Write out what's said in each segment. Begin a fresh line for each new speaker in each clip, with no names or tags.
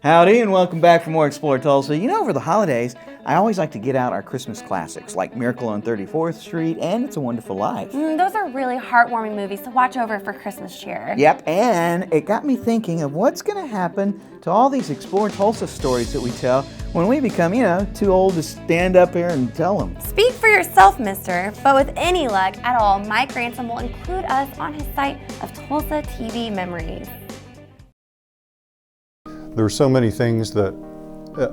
Howdy and welcome back for more Explore Tulsa. You know, over the holidays, I always like to get out our Christmas classics like Miracle on 34th Street and It's a Wonderful Life.
Those are really heartwarming movies to watch over for Christmas cheer.
Yep, and it got me thinking of what's going to happen to all these Explore Tulsa stories that we tell when we become, too old to stand up here and tell them.
Speak for yourself, mister, but with any luck at all, Mike Ransom will include us on his site of Tulsa TV Memories.
There are so many things that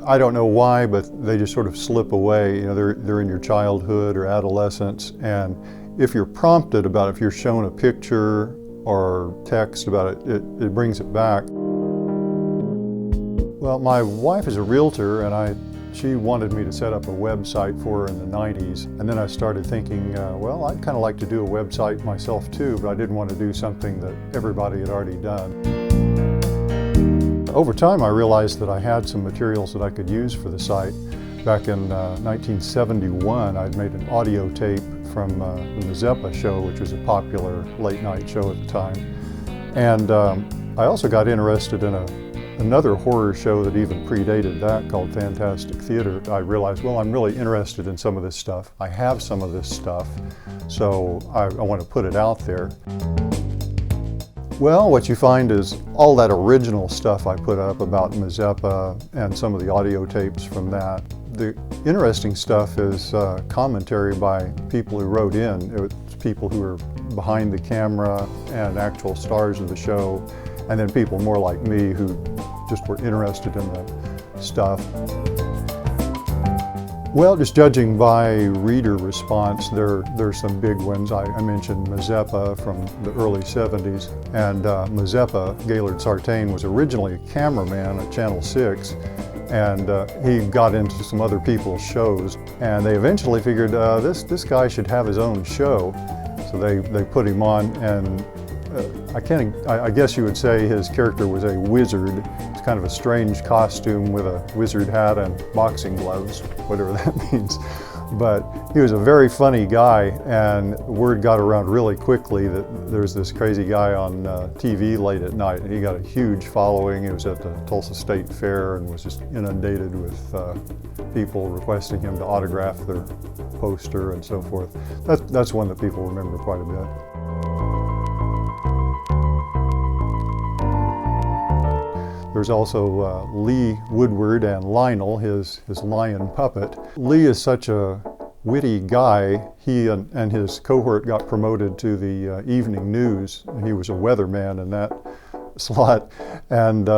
I don't know why, but they just sort of slip away. They're in your childhood or adolescence, and if you're prompted about it, if you're shown a picture or text about it, it brings it back. Well, my wife is a realtor, and she wanted me to set up a website for her in the 90s, and then I started thinking, well, I'd kind of like to do a website myself too, but I didn't want to do something that everybody had already done. Over time, I realized that I had some materials that I could use for the site. Back in 1971, I'd made an audio tape from the Mazeppa show, which was a popular late-night show at the time. And I also got interested in another horror show that even predated that, called Fantastic Theater. I realized, well, I'm really interested in some of this stuff. I have some of this stuff, so I want to put it out there. Well, what you find is all that original stuff I put up about Mazeppa and some of the audio tapes from that. The interesting stuff is commentary by people who wrote in. It's people who are behind the camera and actual stars of the show, and then people more like me who just were interested in the stuff. Well, just judging by reader response, there's some big ones. I mentioned Mazeppa from the early 70s, and Mazeppa, Gaylord Sartain, was originally a cameraman at Channel 6, and he got into some other people's shows, and they eventually figured this guy should have his own show, so they put him on, and I guess you would say his character was a wizard. It's kind of a strange costume with a wizard hat and boxing gloves, whatever that means. But he was a very funny guy, and word got around really quickly that there's this crazy guy on TV late at night, and he got a huge following. He was at the Tulsa State Fair and was just inundated with people requesting him to autograph their poster and so forth. That's one that people remember quite a bit. There's also Lee Woodward and Lionel, his lion puppet. Lee is such a witty guy. He and his cohort got promoted to the evening news. He was a weatherman in that slot. And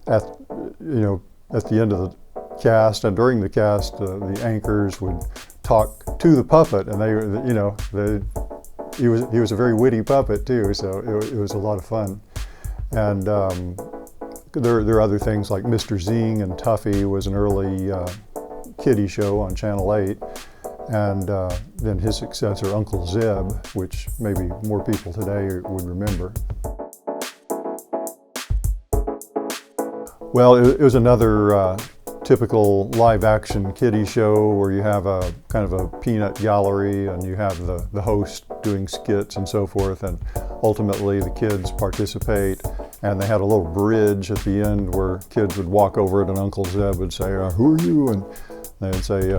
at the end of the cast and during the cast, the anchors would talk to the puppet, and he was a very witty puppet too. So it was a lot of fun. And there are other things like Mr. Zing and Tuffy was an early kiddie show on Channel 8, and then his successor, Uncle Zeb, which maybe more people today would remember. Well, it was another typical live-action kiddie show where you have a kind of a peanut gallery, and you have the host doing skits and so forth, and ultimately the kids participate. And they had a little bridge at the end where kids would walk over it, and Uncle Zeb would say, "Who are you?" And they'd say,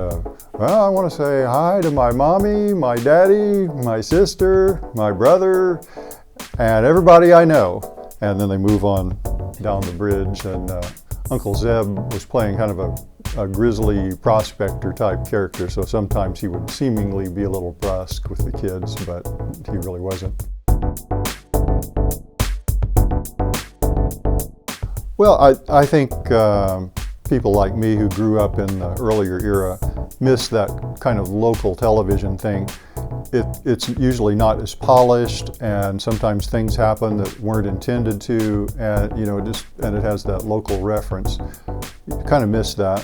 "Well, I want to say hi to my mommy, my daddy, my sister, my brother, and everybody I know." And then they move on down the bridge, and Uncle Zeb was playing kind of a grizzly prospector type character, so sometimes he would seemingly be a little brusque with the kids, but he really wasn't. Well, I think people like me who grew up in the earlier era miss that kind of local television thing. It's usually not as polished, and sometimes things happen that weren't intended to, and it has that local reference. You kind of miss that.